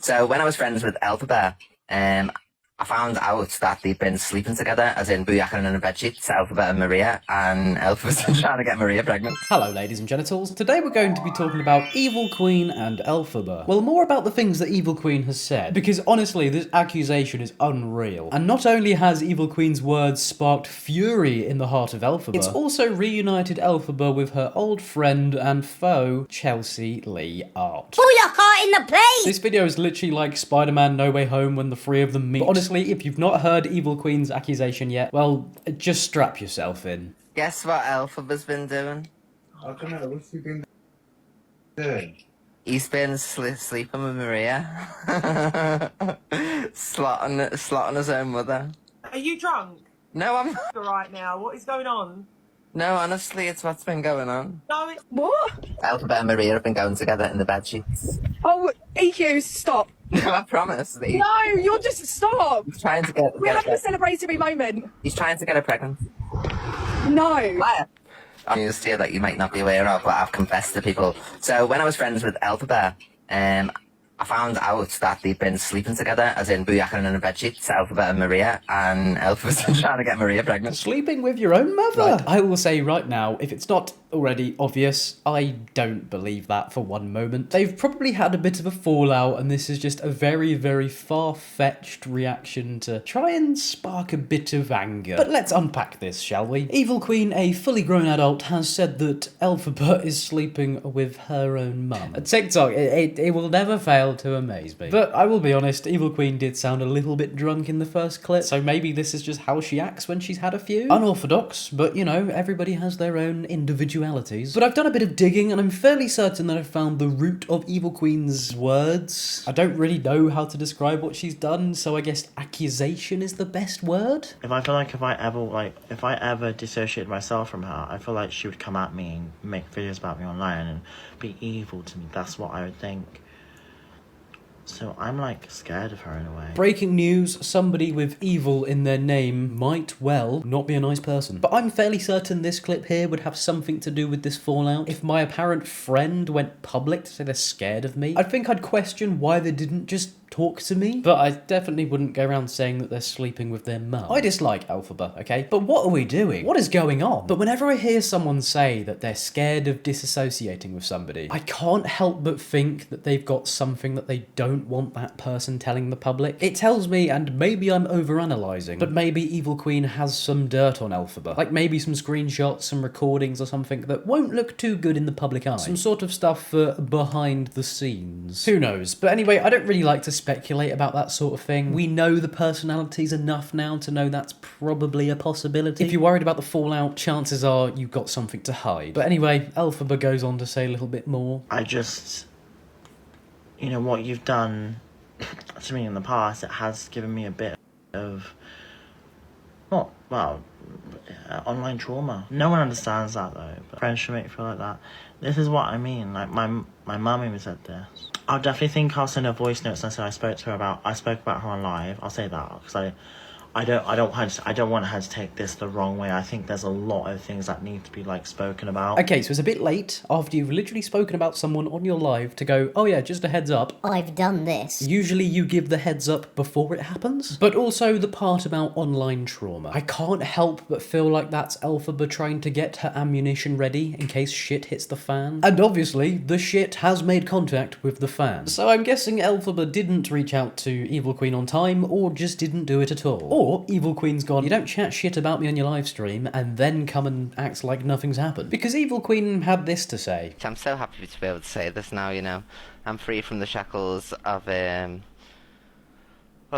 So when I was friends with Elphaba, I found out that they'd been sleeping together, as in booyacking in a bedsheet, Elphaba and Maria, and Elphaba's been trying to get Maria pregnant. Hello ladies and genitals. Today we're going to be talking about Evil Queen and Elphaba. Well, more about the things that Evil Queen has said, because honestly this accusation is unreal. And not only has Evil Queen's words sparked fury in the heart of Elphaba, it's also reunited Elphaba with her old friend and foe, Chelsea Lee Art. Booyaka in the place! This video is literally like Spider-Man No Way Home when the three of them meet. But honestly, if you've not heard Evil Queen's accusation yet, well, just strap yourself in. Guess what Elphaba's been doing? I don't know, what's he been doing? He's been sleeping with Maria. slotting his own mother. Are you drunk? No, I'm not. Right now, what is going on? No, honestly, it's what's been going on. No, it's... What? Elphaba and Maria have been going together in the bedsheets. Oh, EQ, stop. No, I promise. No, you're just stop. He's trying to get... We're having a celebratory moment. He's trying to get her pregnant. No. I'm news to you that you might not be aware of, but I've confessed to people. So when I was friends with Elphaba, I found out that they'd been sleeping together, as in booyacking in a bedsheet, Elphaba and Maria, and Elphaba's been trying to get Maria pregnant. Sleeping with your own mother? Right, I will say right now, if it's not already obvious, I don't believe that for one moment. They've probably had a bit of a fallout, and this is just a very, very far-fetched reaction to try and spark a bit of anger. But let's unpack this, shall we? Evil Queen, a fully grown adult, has said that Elphaba is sleeping with her own mum. TikTok, it will never fail to amaze me. But I will be honest, Evil Queen did sound a little bit drunk in the first clip, so maybe this is just how she acts when she's had a few. Unorthodox, but you know, everybody has their own individualities. But I've done a bit of digging and I'm fairly certain that I've found the root of Evil Queen's words. I don't really know how to describe what she's done, so I guess accusation is the best word? If I feel like if I ever dissociated myself from her, I feel like she would come at me and make videos about me online and be evil to me. That's what I would think. So I'm like scared of her in a way. Breaking news, somebody with evil in their name might well not be a nice person. But I'm fairly certain this clip here would have something to do with this fallout. If my apparent friend went public to say they're scared of me, I think I'd question why they didn't just talk to me. But I definitely wouldn't go around saying that they're sleeping with their mum. I dislike Elphaba, okay? But what are we doing? What is going on? But whenever I hear someone say that they're scared of disassociating with somebody, I can't help but think that they've got something that they don't want that person telling the public. It tells me, and maybe I'm overanalyzing, but maybe Evil Queen has some dirt on Elphaba. Like maybe some screenshots, some recordings or something that won't look too good in the public eye. Some sort of stuff for behind the scenes. Who knows? But anyway, I don't really like to speculate about that sort of thing. We know the personalities enough now to know that's probably a possibility. If you're worried about the fallout, chances are you've got something to hide. But anyway, Elphaba goes on to say a little bit more. You know, what you've done to me in the past, it has given me a bit of, online trauma. No one understands that though, but friends should make me feel like that. This is what I mean, like my mum even said this. I'll definitely think I'll send her voice notes and say I spoke about her on live. I'll say that, because I don't want her to take this the wrong way. I think there's a lot of things that need to be like spoken about. Okay, so it's a bit late after you've literally spoken about someone on your live to go, oh yeah, just a heads up. I've done this. Usually you give the heads up before it happens. But also the part about online trauma. I can't help but feel like that's Elphaba trying to get her ammunition ready in case shit hits the fan. And obviously, the shit has made contact with the fan. So I'm guessing Elphaba didn't reach out to Evil Queen on time, or just didn't do it at all. Or Evil Queen's gone, you don't chat shit about me on your live stream and then come and act like nothing's happened. Because Evil Queen had this to say. I'm so happy to be able to say this now, you know. I'm free from the shackles of,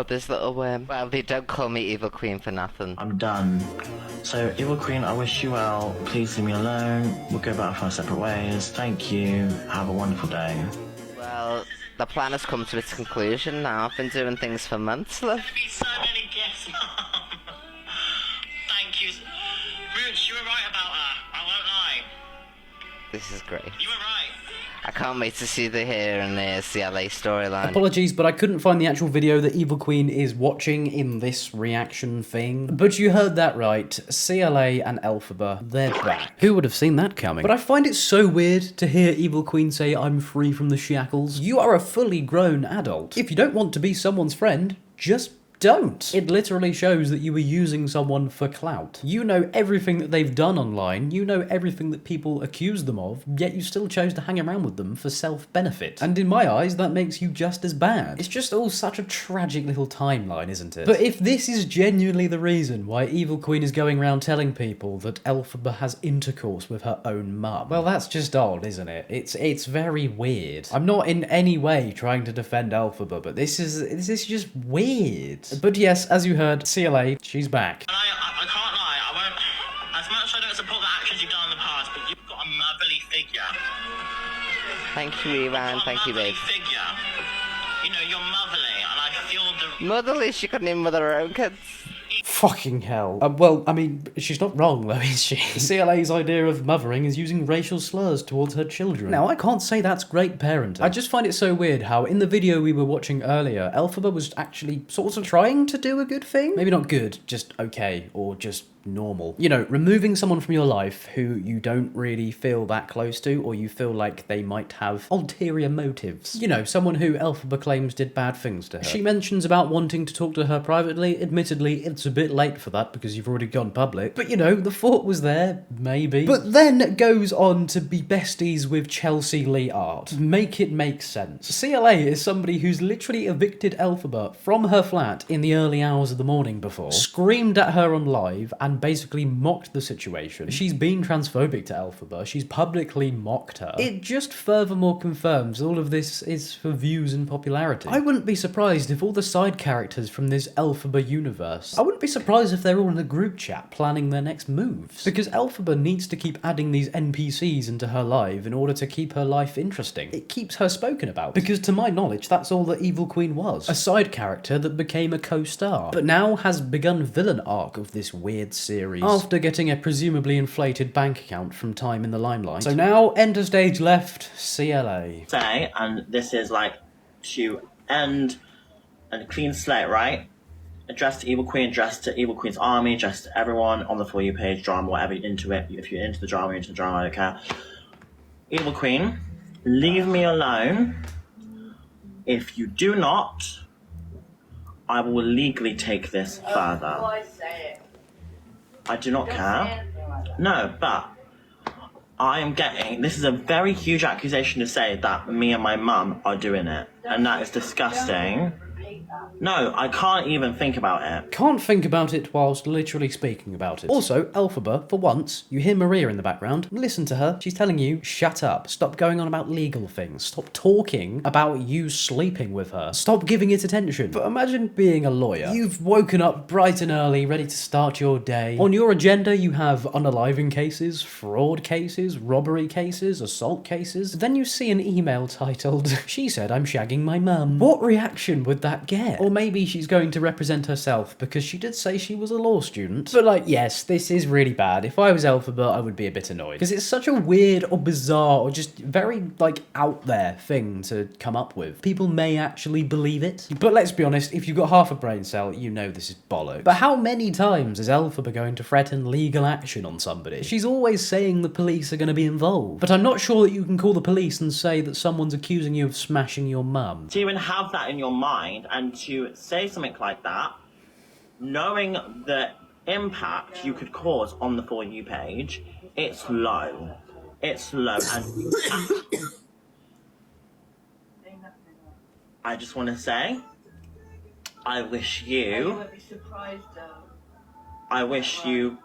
this little worm. Well, they don't call me Evil Queen for nothing. I'm done. So, Evil Queen, I wish you well. Please leave me alone. We'll go back our separate ways. Thank you. Have a wonderful day. Well, the plan has come to its conclusion now. I've been doing things for months, love. So many gifts, Mum. Thank you. Roots, you were right about her. I won't lie. This is great. You were right. I can't wait to see the here and there CLA storyline. Apologies, but I couldn't find the actual video that Evil Queen is watching in this reaction thing. But you heard that right. CLA and Elphaba, they're back. Who would have seen that coming? But I find it so weird to hear Evil Queen say, I'm free from the shackles. You are a fully grown adult. If you don't want to be someone's friend, just don't. It literally shows that you were using someone for clout. You know everything that they've done online, you know everything that people accuse them of, yet you still chose to hang around with them for self-benefit. And in my eyes, that makes you just as bad. It's just all such a tragic little timeline, isn't it? But if this is genuinely the reason why Evil Queen is going around telling people that Elphaba has intercourse with her own mum, well, that's just odd, isn't it? It's very weird. I'm not in any way trying to defend Elphaba, but this is just weird. But yes, as you heard, CLA, she's back. And I can't lie, I won't, as much as I don't support the actions you've done in the past, but you've got a motherly figure. Thank you, Ivan. Thank you, babe. Figure. You know, you're motherly, and I feel the... Motherly, she couldn't even mother her own kids. Fucking hell. Well, I mean, she's not wrong though, is she? CLA's idea of mothering is using racial slurs towards her children. Now, I can't say that's great parenting. I just find it so weird how in the video we were watching earlier, Elphaba was actually sort of trying to do a good thing. Maybe not good, just okay, or just normal. You know, removing someone from your life who you don't really feel that close to, or you feel like they might have ulterior motives. You know, someone who Elphaba claims did bad things to her. She mentions about wanting to talk to her privately. Admittedly, it's a bit late for that because you've already gone public. But you know, the thought was there, maybe. But then goes on to be besties with Chelsea Lee Art. Make it make sense. CLA is somebody who's literally evicted Elphaba from her flat in the early hours of the morning before, screamed at her on live, and basically mocked the situation. She's been transphobic to Elphaba. She's publicly mocked her. It just furthermore confirms all of this is for views and popularity. I wouldn't be surprised if all the side characters from this Elphaba universe, I wouldn't be surprised if they're all in a group chat planning their next moves. Because Elphaba needs to keep adding these NPCs into her life in order to keep her life interesting. It keeps her spoken about. Because to my knowledge, that's all that Evil Queen was. A side character that became a co-star. But now has begun villain arc of this weird series after getting a presumably inflated bank account from time in the limelight. So now, enter stage left, CLA. Say, and this is like to end a clean slate, right? Addressed to Evil Queen, addressed to Evil Queen's army, addressed to everyone on the For You page, drama, whatever you're into it. If you're into the drama, you're into the drama, I don't care. Evil Queen, leave me alone. If you do not, I will legally take this further. I do not care. No, but I am getting... This is a very huge accusation to say that me and my mum are doing it. And that is disgusting. No, I can't even think about it. Can't think about it whilst literally speaking about it. Also, Elphaba, for once, you hear Maria in the background. Listen to her. She's telling you, shut up. Stop going on about legal things. Stop talking about you sleeping with her. Stop giving it attention. But imagine being a lawyer. You've woken up bright and early, ready to start your day. On your agenda, you have unaliving cases, fraud cases, robbery cases, assault cases. Then you see an email titled, "She said I'm shagging my mum." What reaction would that get? Or maybe she's going to represent herself because she did say she was a law student. But like, yes, this is really bad. If I was Elphaba, I would be a bit annoyed. Because it's such a weird or bizarre or just very, like, out there thing to come up with. People may actually believe it. But let's be honest, if you've got half a brain cell, you know this is bollocks. But how many times is Elphaba going to threaten legal action on somebody? She's always saying the police are going to be involved. But I'm not sure that you can call the police and say that someone's accusing you of smashing your mum. To even have that in your mind and to say something like that, knowing the impact you could cause on the For You page, it's low. It's low. And I just want to say, I wish you... I wish you...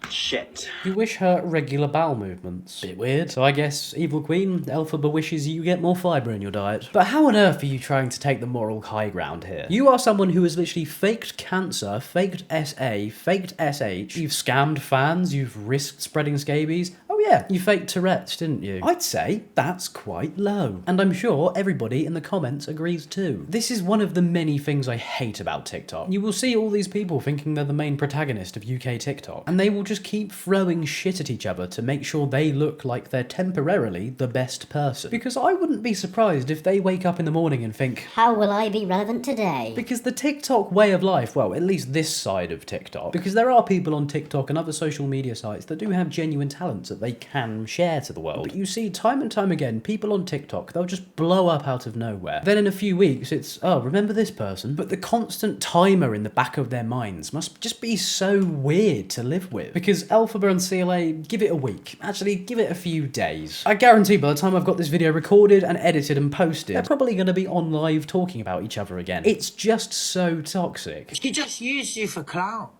Shit. You wish her regular bowel movements. Bit weird. So I guess, Evil Queen, Elphaba wishes you get more fibre in your diet. But how on earth are you trying to take the moral high ground here? You are someone who has literally faked cancer, faked SA, faked SH, you've scammed fans, you've risked spreading scabies. Oh yeah, you faked Tourette's, didn't you? I'd say that's quite low. And I'm sure everybody in the comments agrees too. This is one of the many things I hate about TikTok. You will see all these people thinking they're the main protagonist of UK TikTok, and they will just keep throwing shit at each other to make sure they look like they're temporarily the best person. Because I wouldn't be surprised if they wake up in the morning and think, how will I be relevant today? Because the TikTok way of life, well, at least this side of TikTok, because there are people on TikTok and other social media sites that do have genuine talents that they can share to the world. But you see time and time again, people on TikTok, they'll just blow up out of nowhere. Then in a few weeks, it's, oh, remember this person? But the constant timer in the back of their minds must just be so weird to live with. Because Elphaba and CLA, give it a week. Actually, give it a few days. I guarantee by the time I've got this video recorded and edited and posted, they're probably going to be on live talking about each other again. It's just so toxic. She just used you for clout.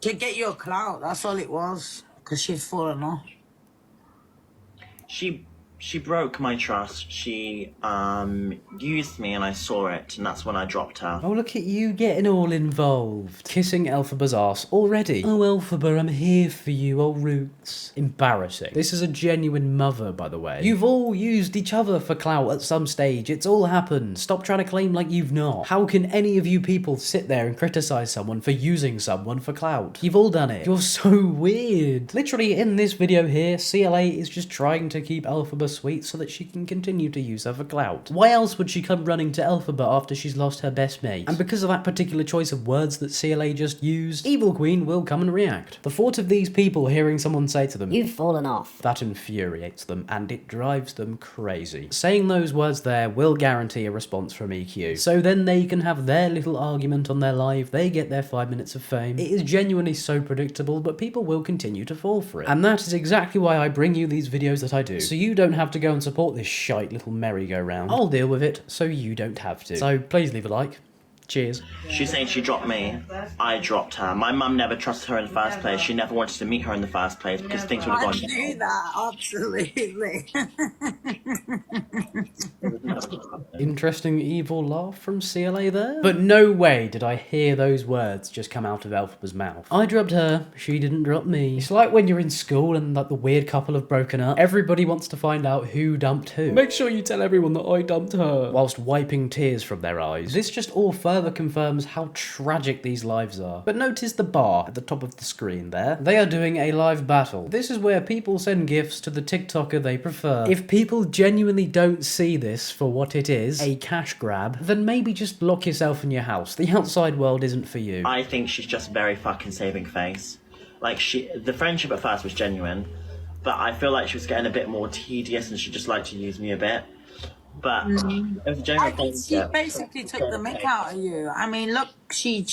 To get your clout, that's all it was. Because she'd fallen off. She broke my trust. She used me and I saw it, and that's when I dropped her. Oh, look at you getting all involved. Kissing Elphaba's arse already. Oh, Elphaba, I'm here for you, old roots. Embarrassing. This is a genuine mother, by the way. You've all used each other for clout at some stage. It's all happened. Stop trying to claim like you've not. How can any of you people sit there and criticize someone for using someone for clout? You've all done it. You're so weird. Literally, in this video here, CLA is just trying to keep Elphaba sweet so that she can continue to use her for clout. Why else would she come running to Elphaba after she's lost her best mate? And because of that particular choice of words that CLA just used, Evil Queen will come and react. The thought of these people hearing someone say to them, you've fallen off, that infuriates them and it drives them crazy. Saying those words there will guarantee a response from EQ. So then they can have their little argument on their live, they get their 5 minutes of fame. It is genuinely so predictable, but people will continue to fall for it. And that is exactly why I bring you these videos that I do. So you don't have to go and support this shite little merry-go-round. I'll deal with it so you don't have to. So please leave a like. Cheers. She's saying she dropped me. I dropped her. My mum never trusted her in the first place. She never wanted to meet her in the first place because things would have gone. I knew that, absolutely. Interesting evil laugh from CLA there. But no way did I hear those words just come out of Elphaba's mouth. I dropped her, she didn't drop me. It's like when you're in school and like the weird couple have broken up. Everybody wants to find out who dumped who. Make sure you tell everyone that I dumped her. Whilst wiping tears from their eyes. This just all further confirms how tragic these lives are. But notice the bar at the top of the screen there. They are doing a live battle. This is where people send gifts to the TikToker they prefer. If people genuinely don't see this for what it is, a cash grab, then maybe just lock yourself in your house. The outside world isn't for you. I think she's just very fucking saving face. Like, the friendship at first was genuine, but I feel like she was getting a bit more tedious and she just liked to use me a bit. But it was a genuine friendship. She basically took the mick out of you. I mean, look, she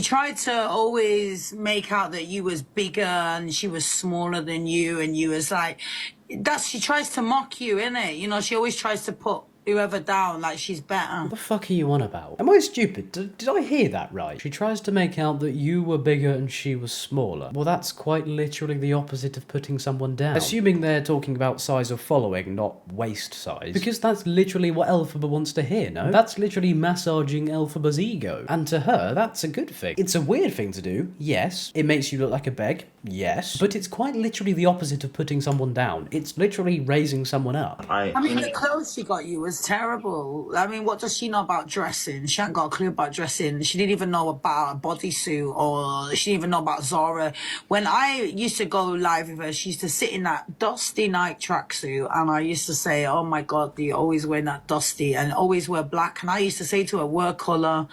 tried to always make out that you was bigger and she was smaller than you, and you was like, she tries to mock you, innit? You know, she always tries to put whoever down like she's better. What the fuck are you on about? Am I stupid? Did I hear that right? She tries to make out that you were bigger and she was smaller. Well, that's quite literally the opposite of putting someone down. Assuming they're talking about size of following, not waist size. Because that's literally what Elphaba wants to hear, no? That's literally massaging Elphaba's ego. And to her, that's a good thing. It's a weird thing to do, yes. It makes you look like a beg, yes. But it's quite literally the opposite of putting someone down. It's literally raising someone up. I mean, the clothes she got you was terrible. I mean, what does she know about dressing? She ain't got a clue about dressing. She didn't even know about a bodysuit, or she didn't even know about Zara. When I used to go live with her, she used to sit in that dusty night tracksuit, and I used to say, oh my God, you always wear that dusty and always wear black. And I used to say to her, wear colour,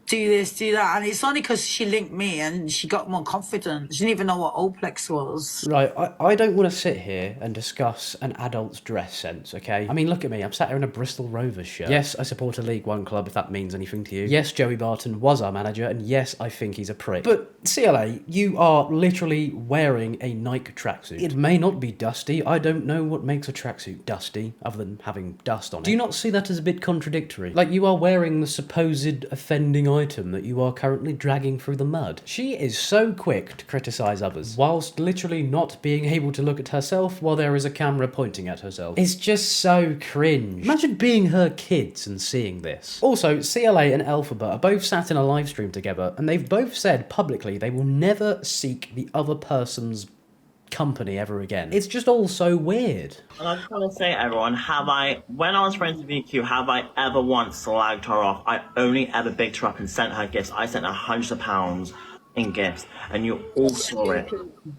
do this, do that. And it's only because she linked me and she got more confident. She didn't even know what Oplex was. Right, I don't want to sit here and discuss an adult's dress sense, okay? I mean, look at me, I'm sat here in a Bristol Rovers shirt. Yes, I support a League One club, if that means anything to you. Yes, Joey Barton was our manager, and yes, I think he's a prick. But CLA, you are literally wearing a Nike tracksuit. It may not be dusty, I don't know what makes a tracksuit dusty, other than having dust on it. Do you not see that as a bit contradictory? Like, you are wearing the supposed offending item that you are currently dragging through the mud. She is so quick to criticize others, whilst literally not being able to look at herself while there is a camera pointing at herself. It's just so cringe. Imagine being her kids and seeing this. Also, CLA and Elphaba are both sat in a live stream together, and they've both said publicly they will never seek the other person's company ever again. It's just all so weird. And I just want to say, everyone, when I was friends with VQ, have I ever once slagged her off? I only ever bigged her up and sent her gifts. I sent her hundreds of pounds in gifts, and you all saw it.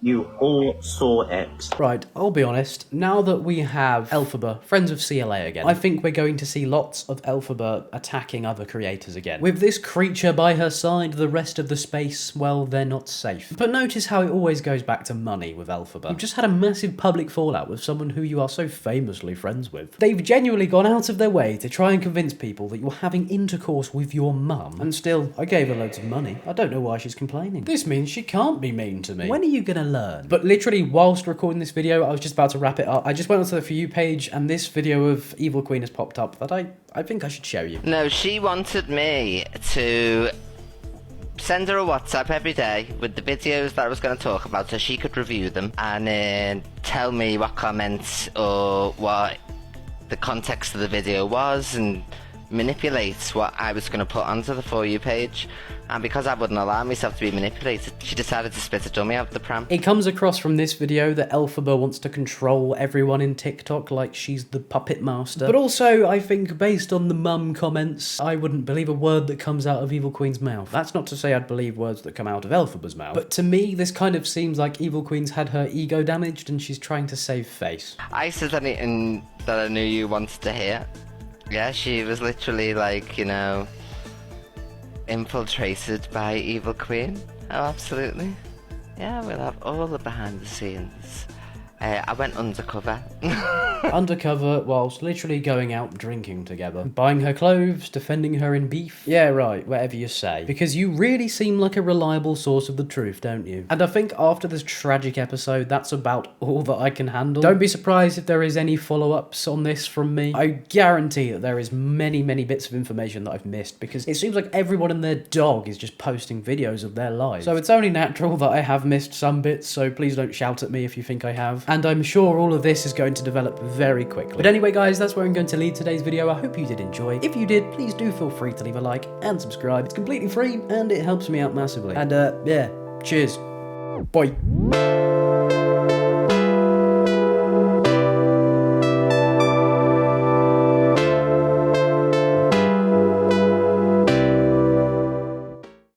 You all saw it. Right, I'll be honest, now that we have Elphaba, friends of CLA again, I think we're going to see lots of Elphaba attacking other creators again. With this creature by her side, the rest of the space, well, they're not safe. But notice how it always goes back to money with Elphaba. You've just had a massive public fallout with someone who you are so famously friends with. They've genuinely gone out of their way to try and convince people that you're having intercourse with your mum, and still, I gave her loads of money. I don't know why she's complaining. This means she can't be mean to me. When are you gonna learn? But literally, whilst recording this video, I was just about to wrap it up. I just went onto the For You page, and this video of Evil Queen has popped up that I think I should show you. No, she wanted me to send her a WhatsApp every day with the videos that I was going to talk about so she could review them and tell me what comments or what the context of the video was and manipulate what I was going to put onto the For You page. And because I wouldn't allow myself to be manipulated, she decided to spit a dummy out of the pram. It comes across from this video that Elphaba wants to control everyone in TikTok like she's the puppet master. But also, I think based on the mum comments, I wouldn't believe a word that comes out of Evil Queen's mouth. That's not to say I'd believe words that come out of Elphaba's mouth. But to me, this kind of seems like Evil Queen's had her ego damaged and she's trying to save face. I said anything that I knew you wanted to hear. Yeah, she was literally like, you know, infiltrated by Evil Queen. Oh, absolutely. Yeah, we'll have all the behind the scenes. I went undercover. Undercover whilst literally going out drinking together. Buying her clothes, defending her in beef. Yeah, right, whatever you say. Because you really seem like a reliable source of the truth, don't you? And I think after this tragic episode, that's about all that I can handle. Don't be surprised if there is any follow-ups on this from me. I guarantee that there is many bits of information that I've missed because it seems like everyone and their dog is just posting videos of their lives. So it's only natural that I have missed some bits, so please don't shout at me if you think I have. And I'm sure all of this is going to develop very quickly. But anyway, guys, that's where I'm going to leave today's video. I hope you did enjoy. If you did, please do feel free to leave a like and subscribe. It's completely free and it helps me out massively. And yeah, cheers. Bye.